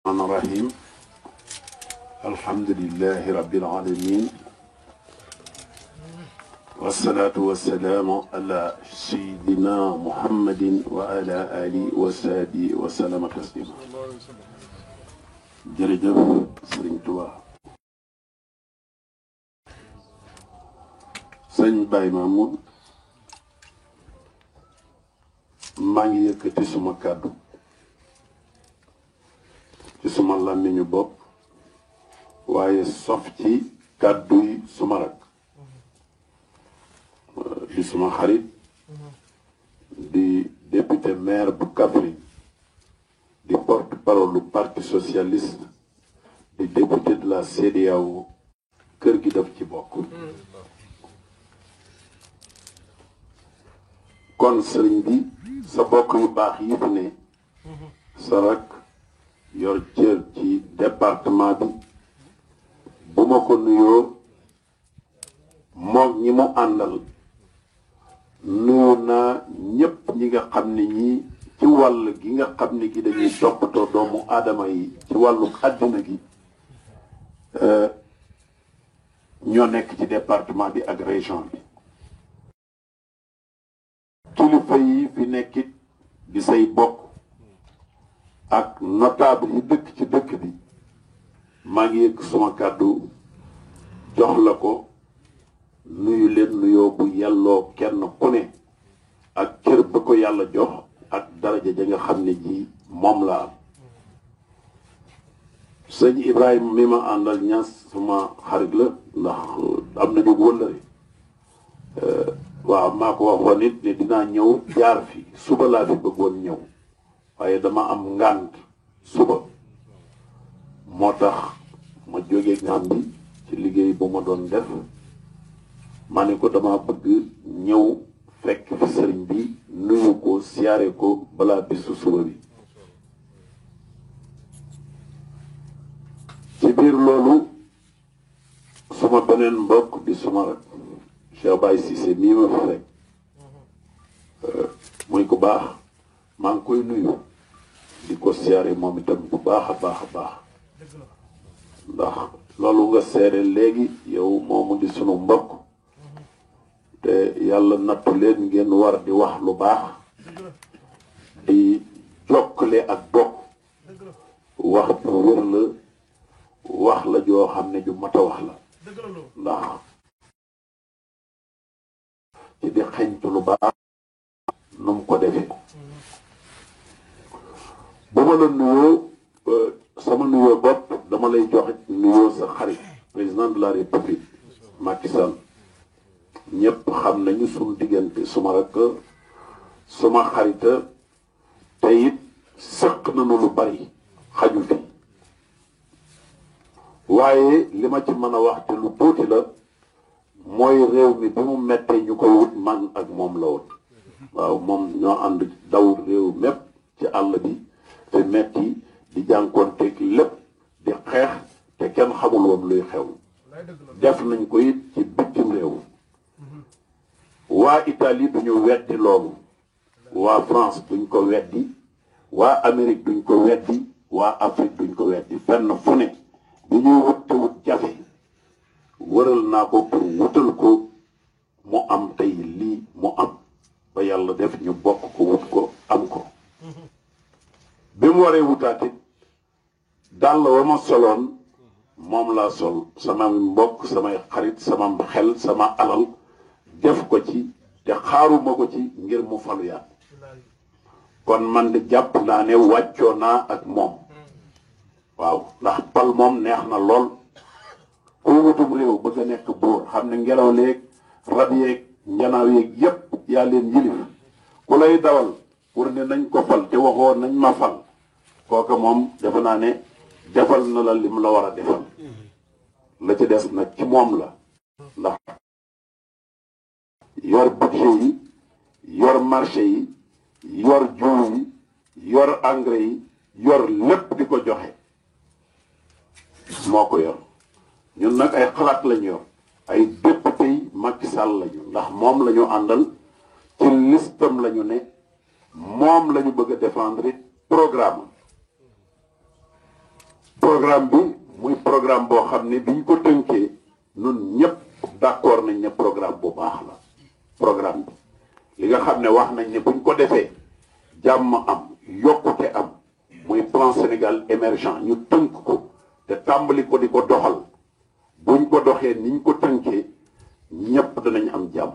الرحمن الرحيم الحمد لله رب العالمين والصلاة والسلام على سيدنا محمد وعلى آله وصحبه وسلم تسليما jërëjëf Sëriñ Tuubaa sëñ Baye Mamoud maa ngi yëkkati suma kàddu ci suma làmmiñu bopp waaye sof ci kàddu yi suma rak di suma xarit di député maire bu Kaffrine di porte-parole du parti socialiste di député de la CEDEAO kër gi daf ci bokk kon sëriñ bi sa bokk yu baax yi fi ne sa rak yor cër ci département bi bu ma ko nuyoo moog ñi mu àndal nuyu naa ñépp ñi nga xam ne ñii ci wàll gi nga xam ne gi dañuy toppatoo doomu aadama yi ci wàllu àddina gi ñoo nekk ci département bi ak région bi kilifa yi fi nekkit di say bokk ak notable yi dëkk ci dëkk bi maa ngi yëg suma kàddu jox la ko nuyu leen nuyoo bu yelloo kenn ku ne ak cër ba ko yàlla jox ak daraja ja nga xam ne ji moom la am sëñ Ibrahima mi ma àndal ñaas suma xarit la ndax am nañu wëllëre waaw maa ko waxoon nit ne dinaa ñëw jaar fi suba laa fi bëggoon ñëw waaye dama am ngànt suba moo tax ma jógee ngànt bi ci liggéey bu ma doon def ma ne ko dama bëgg ñëw fekk fi sëriñ bi nuyu ko siyaare ko balaa bisu suba bi ci biir loolu suma beneen mbokk di suma rek Cheikh Baye Cissé mii ma fi fekk muy ko baax maa ngi koy nuyu di ko siyaare moom itam bu baax a baax a baax ndax loolu nga seere léegi yow moomu di sunu mbokk te yàlla nattu leen ngeen war di wax lu baax di jokkale ak bokk wax bu wér la wax la joo xam ne ju mat a wax la ndax ci di xeñtu lu baax nu mu ko defee bu ma la nuyoo sama nuyoo bopp dama lay joxe nuyoo sa xarit président de la république Macky Sall ñëpp xam nañu suñu diggante suma rek suma xarita te it sëq nañu lu bari xaju fi waaye li ma ci mën a wax te lu tuuti la mooy réew mi bi mu mettee ñu koy wut man ak moom la woon waaw moom ñoo ànd daw réew mépp ci àll bi te metti di jànkoonteeg lépp di xeex te kenn xamul woon luy xew def nañ ko it ci bitim réew waa Italie duñu weddi loolu waa France duñ ko weddi waa Amérique duñ ko weddi waa Afrique duñ ko weddi fenn fu ne bi ñuy wut te wut jafe wëral naa ko pour wutal ko mu am tey lii mu am ba yàlla def ñu bokk ko wut ko am ko bi mu waree wutaatit dàll wa ma soloon moom laa sol sama mbokk samay xarit sama xel sama alal def ko ci te xaaruma ko ci ngir mu falu yaat kon man de jàpp naa ne wàccoo naa ak moom waaw ndax pal moom neex na lool ku wutum réew bëgg a nekk buur xam ne ngelaw leeg rab yeeg njanaaw yeeg yépp yaa leen yilif ku lay dawal pour ne nañ ko fal te waxoo nañ ma fal kooka moom defe naa ne defal na la lim la war a defal la ci des nag ci moom la ndax yor budget yi yor marché yi yor jiw yi yor engrais yi yor lépp di ko joxe moo ko yor ñun nag ay xalaat lañu yor ay député yi Macky Sall lañu ndax moom la ñu àndal ci listam lañu ne moom la ñu bëgg a défendre programme programme bi muy programme boo xam ne biñ ko tënkee nun ñëpp d'accord nañ ne programme bu baax la programme bi li nga xam ne wax nañ ne buñ ko defee jàmm am yokkute am muy plan Sénégal émergent ñu tënk ko te tàmbali ko di ko doxal buñ ko doxee niñ ko tënkee ñëpp danañ am jàmm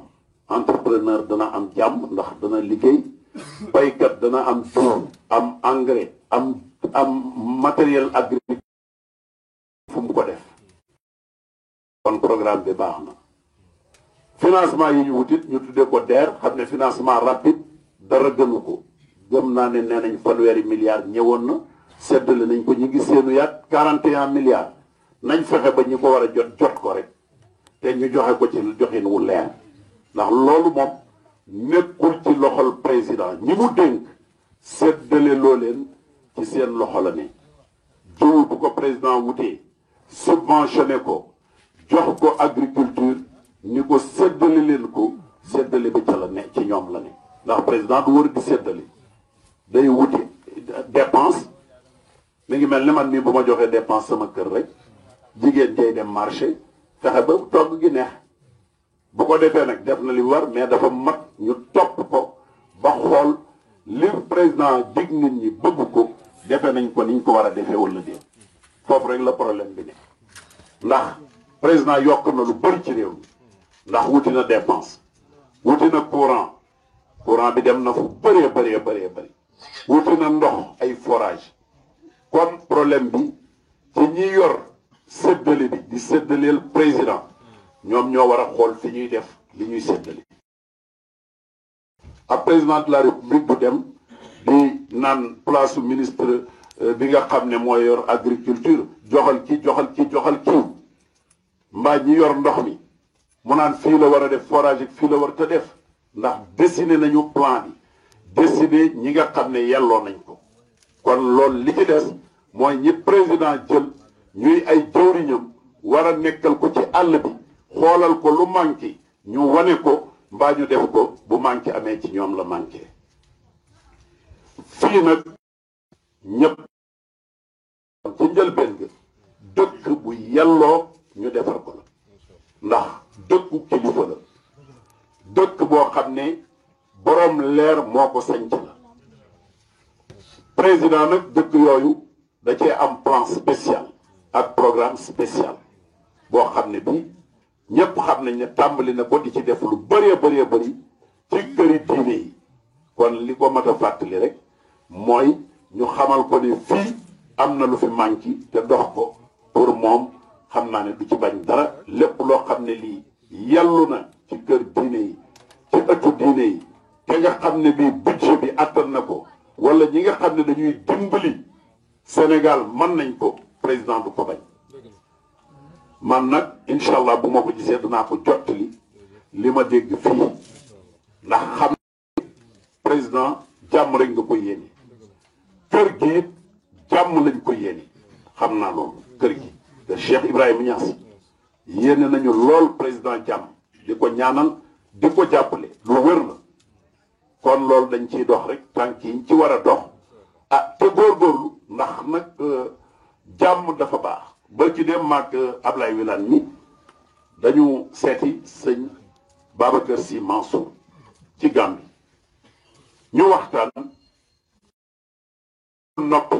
entrepreneur dana am jàmm ndax dana liggéey baykat dana am jiw am engrais am matériel agricole fu mu ko def kon programme bi baax na financement yi ñu wutit ñu tuddee ko DER xam ne financement rapide dara gënu ko gëm naa ne nee nañ fanweeri milliards ñëwoon na seddale nañ ko ñu ngi seenu yaat 41 milliards nañ fexe ba ñi ko war a jot ko rek te ñu joxe ko ci joxin wu leer ndax loolu moom nekkul ci loxol président ñi mu dénk seddale loo leen ci seen loxo la ne jiw bu ko président wutee subventionné ko jox ko agriculture ni ko seddale leen ko seddale ba ca la ne ci ñoom la ne ndax président du war di seddale day wuti dépense mi ngi mel ni man mii bu ma joxee dépense sama kër rek jigéen jay dem marché fexe ba togg gi neex bu ko defee nag def na li war mais dafa mat ñu topp ko ba xool li président dig nit ñi bëgg ko defee nañ ko niñ ko war a defee wala déet foofu rek la problème bi ne ndax président yokk na lu bëri ci réew mi ndax wuti na dépense wuti na courant bi dem na fu bëree bëri wuti na ndox ay forage kon problème bi ci ñi yor séddale bi di séddaleel président ñoom ñoo war a xool fi ñuy def li ñuy séddale ab président de la république bu dem di naan place su ministre bi nga xam ne mooy yor agriculture joxal kii mbaa ñi yor ndox mi mu naan fii la war a def forage ak fii la war a def ndax dessiné nañu plan bi dessiné ñi nga xam ne yelloo nañ ko kon loolu li ci des mooy ñi président jël ñuy ay jëwriñam war a nekkal ko ci àll bi xoolal ko lu manqué ñu wane ko mbaa ñu def ko bu manqué amee ci ñoom la manqué fii nag ñëpp ci njëlbeen ga dëkk bu yelloo ñu defar ko la ndax dëkku kilifa la dëkk boo xam ne boroom leer moo ko sanc la président nag dëkk yooyu da cee am plan spécial ak programme spécial boo xam ne bii ñëpp xam nañ ne tàmbali na ko di ci def lu bëri ci këri diine yi kon li ko mat a fàttali rek mooy ñu xamal ko ne fii am na lu fi manqué te dox ko pour moom xam naa ne du ci bañ dara lépp loo xam ne lii yellu na ci kër diine yi ci ëttu diine yi te nga xam ne bii budget bi attan na ko wala ñi nga xam ne dañuy dimbali Sénégal mën nañ ko président du ko bañ man nag incha allah bu ma ko gisee danaa ko jottali li ma dégg fii ndax xam président jàmm rek nga ko yéene kër gi it jàmm lañ ko yéene xam naa loolu kër gi te Cheikh Ibrahima Niass yéene nañu lool président jàmm di ko ñaanal di ko jàppale lu wér la kon loolu dañ ciy dox rek tànk yi ci war a dox ah te góorgóorlu ndax nag jàmm dafa baax ba ci dem maag Ablaye Wilane mi dañu seeti sëñ Babacar Sy Mansour ci Gambie ñu waxtaan noppi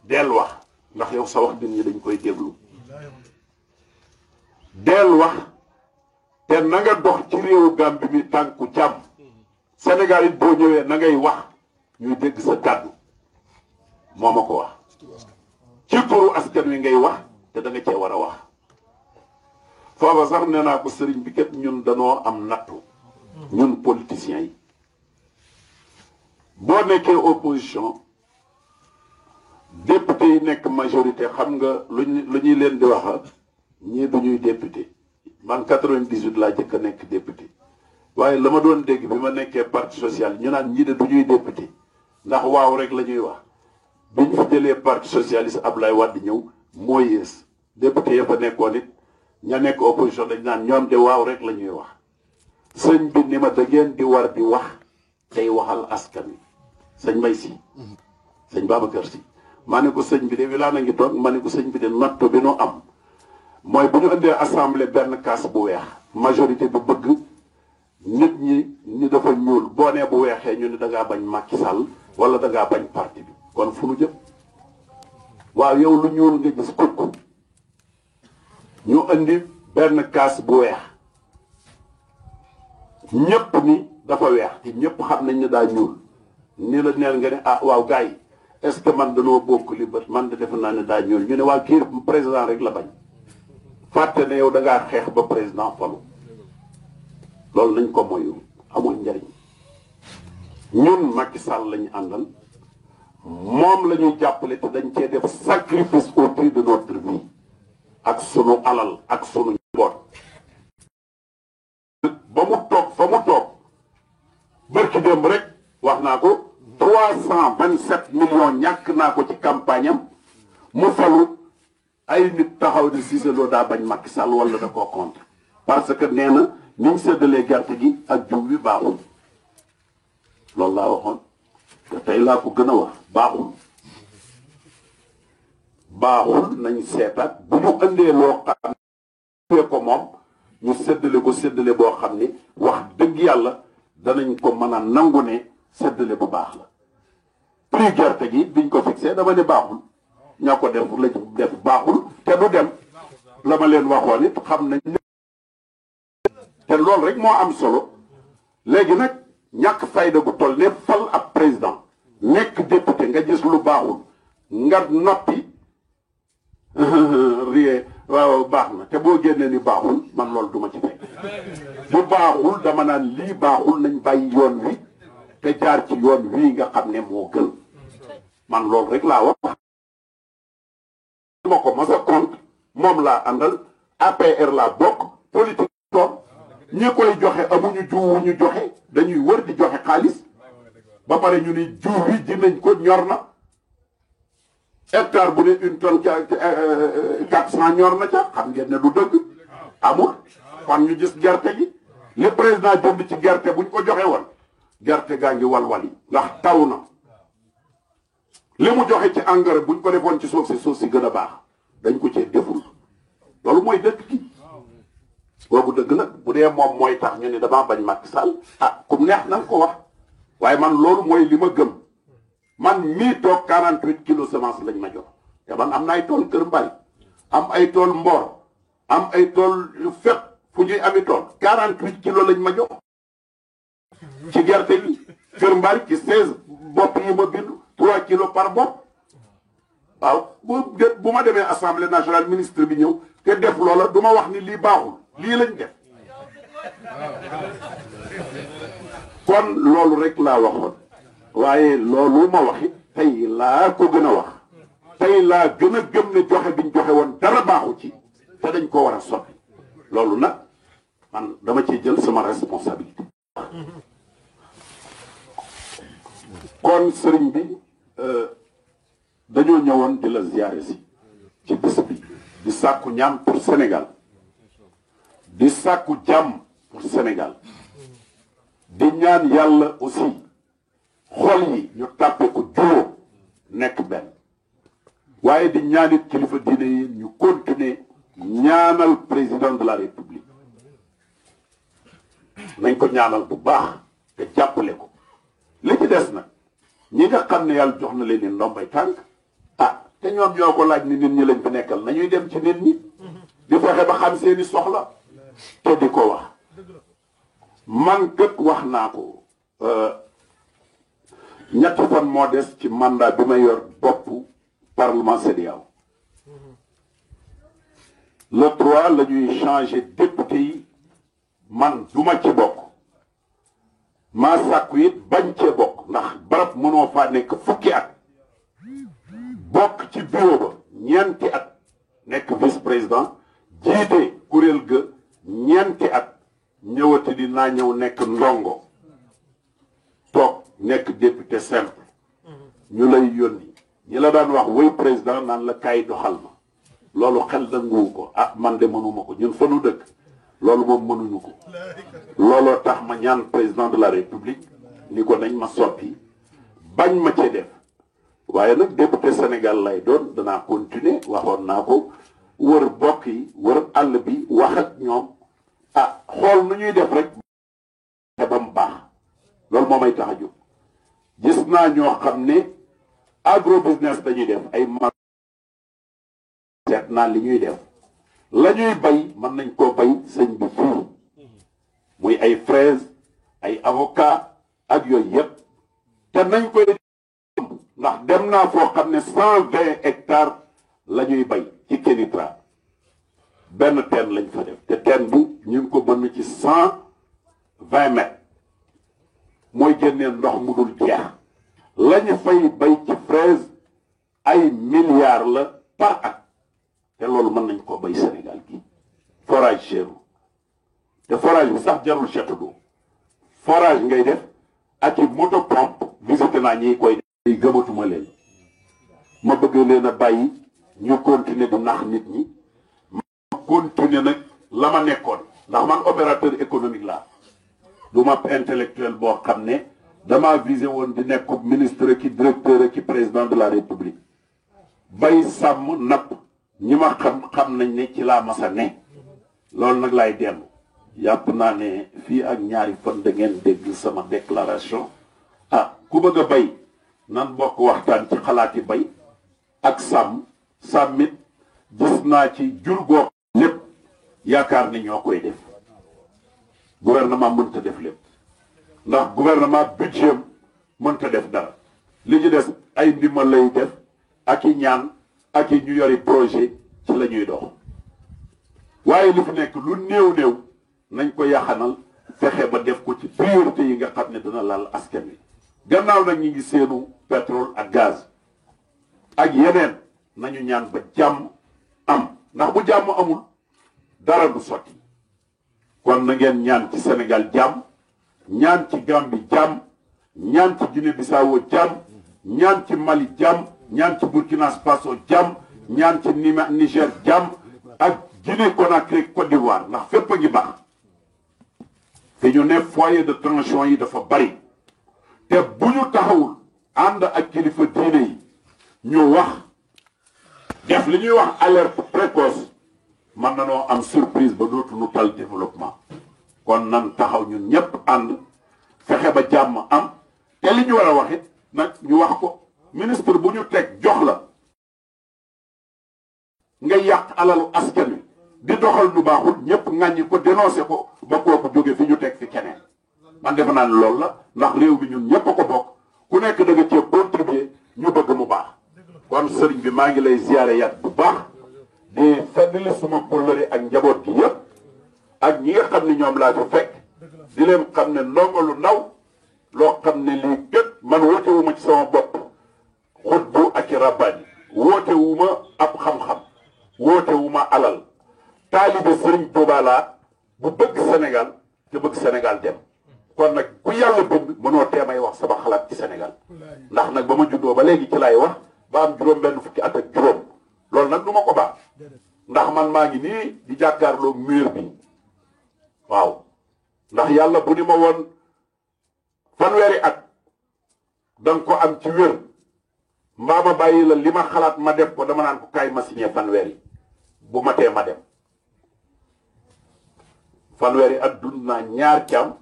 del wax ndax yow sa wax nit ñi dañ koy déglu del wax te na nga dox ci réewu Gambie mi tànku jàmm Sénégal it boo ñëwee na ngay wax ñuy dégg sa kàddu moo ma ko wax ci turu askan wi ngay wax te da nga cee war a wax foofa sax nee naa ko sëriñ bi kat ñun danoo am nattu ñun politiciens yi boo nekkee opposition député yi nekk majorité xam nga lu ñuy leen di wax ñii du ñuy député man 98 laa jëkk a nekk député waaye la ma doon dégg bi ma nekkee parti social ñu naan ñii de du ñuy député ndax waaw rek la ñuy wax bi ñu fi jëlee parti socialiste Ablaye Wade ñëw moo yées député ya fa nekkoon it ña nekk opposition dañ naan ñoom de waaw rek la ñuy wax sëñ bi ni ma da ngeen di war di wax tey waxal askan wi sëñ May si sëñ Babacar Si ma ne ko sëñ bi de Wilane a ngi toog ma ne ko sëñ bi de natto bi nu am mooy bu ñu indee assemblée benn kaas bu weex majorité bu bëgg nit ñi ni dafa ñuul boo nee bu weexee ñu ni da ngaa bañ Macky Sall wala da ngaa bañ parti bi kon fu nu jëm waaw yow lu ñuul nga gis kukku ñu indi benn kaas bu weex ñëpp ni dafa weex te ñëpp xam nañ ne daa ñuul ni la neel nga ne ah waaw gars yi est-ce que man danoo bokk li bët man de defe naa ne daa ñuul ñu ne waa kii président rek la bañ fàtte ne yow da ngaa xeex ba président falu loolu nañ ko moyu amul njariñ ñun Macky Sall lañu àndal moom la ñuy jàppale te dañ cee def sacrifice au prix de notre vie ak sunu alal ak sunu njaboot ba mu toog fa mu toog bërki démb rek wax naa ko 327 millions ñàkk naa ko ci campagne am mu falu ay nit taxaw di Cissé Lo daa bañ Macky Sall wala da koo contre parce que nee na ni ñu séddalee gerte gi ak jiw bi baaxul loolu laa waxoon te tey laa ko gën a wax baaxul nañ seetaat bu ñu indee loo xam ne ko moom ñu séddale ko séddale boo xam ne wax dëgg yàlla danañ ko mën a nangu ne séddale bu baax la prix gerte gi biñ ko fixé dama ne baaxul ñaa ko def la def baaxul te du dem la ma leen waxoon it xam nañ te loolu rek moo am solo léegi nag ñàkk fayda gu toll ne fal ab président nekk député nga gis lu baaxul nga noppi rie waaw baax na te boo génnee ni baaxul man loolu duma ci fekk bu baaxul dama naan lii baaxul nañ bàyyi yoon wi te jaar ci yoon wii nga xam ne moo gën man loolu rek laa wax ma ko ma sa compte moom laa àndal APR laa bokk politique toog ñi koy joxe amuñu jiwu ñu joxe dañuy wër di joxe xaalis ba pare ñu ni jiw wi ji nañ ko ñor na hectare bu ne une tonne 400 ñor na ca xam ngeen ne du dëgg amul kon ñu gis gerte gi li président jënd ci gerte buñ ko joxe woon gerte gaa ngi walwali ndax taw na li mu joxe ci engrais buñ ko defoon ci suuf si gën a baax dañ ko cee deful loolu mooy dëgg gi boobu dëgg nag bu dee moom mooy tax ñu ne damaa bañ Macky Sall ah kum neex na nga ko wax waaye man loolu mooy li ma gëm man mii toog 48 kilos semence lañ ma jox te man am na ay tool Kër Mbari am ay tool Mbor am ay tool yu fépp fu ñuy ami tool 48 kilos lañ ma jox ci gerte gi Kër Mbari ci 16 bopp yi ma bindu 3 kilos par bopp waaw bu ma demee assemblée nationale ministre bi ñëw te def loola du ma wax ni lii baaxul lii lañ def kon loolu rek laa waxoon waaye loolu ma waxit tey laa ko gën a wax tey laa gën a gëm ne joxe biñ joxe woon dara baaxu ci te dañ ko war a soppi loolu nag man dama ciy jël sama responsabilité kon sëriñ bi dañoo ñëwoon di la ziyaare si ci bés bi di sàkku ñaan pour Sénégal di sàkku jàmm pour Sénégal di ñaan yàlla aussi xol yi ñu tàppe ko juróom nekk benn waaye di ñaanit kilifa diine yi ñu continuer ñaanal président de la république nañ ko ñaanal bu baax te jàppale ko li ci des nag ñi nga xam ne yàlla jox na leen ni ndombay tànk ah te ñoom ñoo ko laaj ni nit ñi lañ fi nekkal nañuy dem ci nit ñi di fexe ba xam seeni soxla te di ko wax man kët wax naa ko ñetti fan moo des ci mandat bi ma yor boppu parlement CEDEAO le 3 la ñuy changer député yi man duma ci bokk maa sàkku it bañ cee bokk ndax barab mënoo faa nekk fukki at bokk ci bureau ba ñeenti at nekk vice président jiite kuréel ga ñeenti at ñëwati di naa ñëw nekk ndongo toog nekk député simple ñu lay yónni ñi la daan wax woy président naan la kaay doxal ma loolu xel nanguwu ko ah man de mënuma ko ñun fa nu dëkk loolu moom mënuñu ko looloo tax ma ñaan président de la république ni ko nañ ma soppi bañ ma cee def waaye nag député Sénégal lay doon danaa continuer waxoon naa ko wër bokk yi wër àll bi wax ak ñoom ah xool nu ñuy def rek te ba mu baax loolu moo may tax a jóg gis naa ñoo xam ne agro business dañuy def ay mar seet naa li ñuy def la ñuy bay mën nañ koo bay sëñ bi fii muy ay fraise ay avocat ak yooyu yëpp te nañ koy ndax dem naa foo xam ne 120 hectares la ñuy bay ci Kénitra benn teen lañ fa def te teen bi ñu ngi ko bënn ci 120 mètres mooy génnee ndox mu dul jeex lañu fay bay ci fraise ay milliards la par at te loolu mën nañ koo bay Sénégal gi forage cheru te forage bi sax jarul château d'eau forage ngay def ak i moto pompe visité naa ñi koy def gëmatuma leen ma bëgg leen a bàyyi ñu continuer di nax nit ñi ma continuer nag la ma nekkoon ndax man opérateur économique laa du ma intellectuel boo xam ne dama visé woon di nekk ministre ki directeur ki président de la république bay sàmm napp ñi ma xam nañ ne ci laa masa ne loolu nag laay dellu yàpp naa ne fii ak ñaari fan da ngeen dégg sama déclaration ah ku bëgg a bay nan bokk waxtaan ci xalaati bay ak sàmmit gis naa ci jur goo lépp yaakaar ni ñoo koy def gouvernement mënta def lépp ndax gouvernement budget mënta def dara li ci des ay ndimbal lay def ak i ñaan ak i ñu yori projet ci la ñuy dox waaye li fi nekk lu néew nañ ko yaxanal fexe ba def ko ci priorité yi nga xam ne dina laal askan wi gannaaw nag ñi ngi seenu pétrole ak gaz ak yeneen nañu ñaan ba jàmm am ndax bu jàmm amul dara du sotti kon na ngeen ñaan ci Sénégal jàmm ñaan ci Gambie jàmm ñaan ci Guinée Bissau jàmm ñaan ci Mali jàmm ñaan ci Burkina Faso jàmm ñaan ci Niger jàmm ak Guinée Conakry Côte d'Ivoire ndax fépp a ngi baax te ñu ne foyer de tension yi dafa bari te bu ñu taxawul ànd ak kilifa diine yi ñu wax def li ñuy wax alerte précoce mën na noo am surprise ba dootu nu tal développement kon nan taxaw ñun ñëpp ànd fexe ba jàmm am te li ñu war a wax it nag ñu wax ko ministre bu ñu teg jox la nga yàq alalu askan wi di doxal lu baaxul ñëpp ŋàññi ko dénoncé ko ba kooku jóge fi ñu teg fi keneen man defe naa ne loolu la ndax réew mi ñun ñëpp a ko bokk ku nekk da nga cee contribuer ñu bëgg mu baax kon sëriñ bi maa ngi lay ziyaare yat bu baax di feddali suma kóllëre ak njaboot gi yëpp ak ñi nga xam ne ñoom laa fi fekk di leen xam ne ndongo lu ndaw loo xam ne lii gët man woote wu ma ci sama bopp xutbu ak i rabbaani woote wu ma ab xam-xam woote wu ma alal taalibe sëriñ Tuubaa laa bu bëgg Sénégal te bëgg Sénégal dem kon nag ku yàlla bëgg mënoo teemay wax sama xalaat ci Sénégal ndax nag ba ma juddoo ba léegi ci laay wax ba am juróom benn fukki at ak juróom loolu nag du ma ko baax ndax man maa ngi nii di jàkkaarloo mur bi waaw ndax yàlla bu ni ma woon fanweeri at danga ko am ci wér mbaa ma bàyyi la li ma xalaat ma def ko dama naan ko kaay ma signé fanweeri bu ma tee ma dem fanweeri at dund naa ñaar cam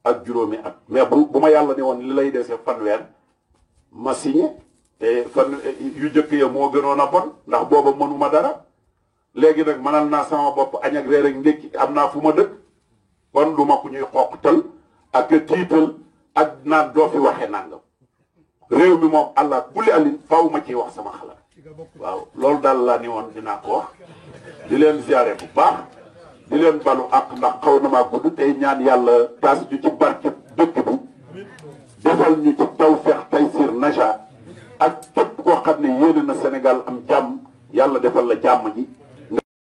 ak juróomi at mais bu ma yàlla ne woon li lay dese fanweer ma signé te yu jëkk ya moo gënoon a bon ndax booba mënuma dara léegi nag mënal naa sama bopp añ ak reer ak ndékki am naa fu ma dëkk kon du ma ku ñuy xoqtal ak tiital ak naan doo fi waxee nangam réew mi moom allah kulli alin faw ma ciy wax sama xalaat waaw loolu daal laa ni woon dinaa ko wax di leen ziare bu baax di leen balu ak ndax xaw na maa gudd tey ñaan yàlla taas ñu ci barke dëkk bi defal ñu ci taw